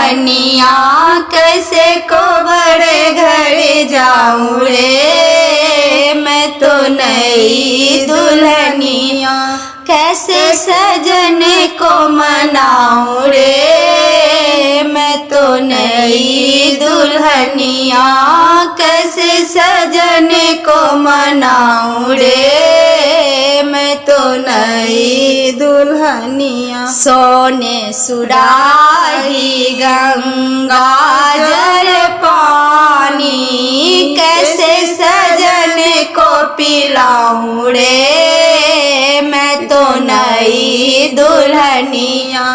दुल्हनिया कैसे को बड़े घर जाऊं रे। मैं तो नई दुल्हनिया कैसे सजन को मनाऊं रे। मैं तो नई दुल्हनिया कैसे सजन को मनाऊं रे। मैं तो नई दुल्हनिया सोने सुराही गंगा जल पानी कैसे सजन को पिलाऊं रे। मैं तो नई दुल्हनिया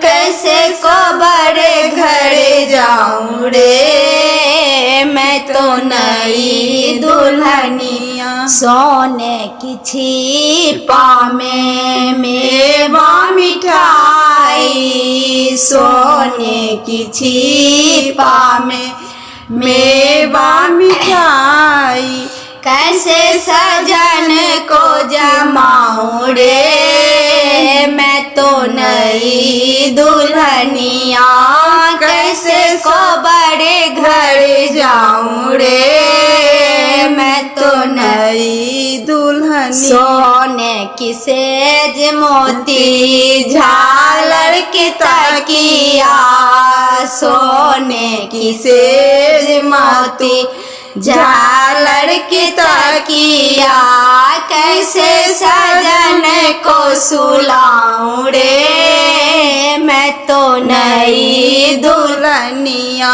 कैसे को बड़े घर जाऊं रे। मैं तो नई दुल्हनिया सोने की छिपा में मेवा मिठाई सोने की छिपा में मेवा मिठाई कैसे सजन को जमाऊं रे। मैं तो नई दुल्हनिया कैसे को बड़े घर जाऊं रे। मैं तो नई दुल्हनिया सोने की सेज मोती झालर की तकिया सोने की सेज मोती झालर की तकिया कैसे सजन को सुलाऊं रे। मैं तो नई दुल्हनिया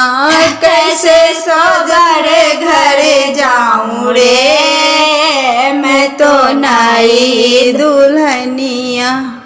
कैसे सजर घर जाऊं रे। मैं तो नई दुल्हनिया।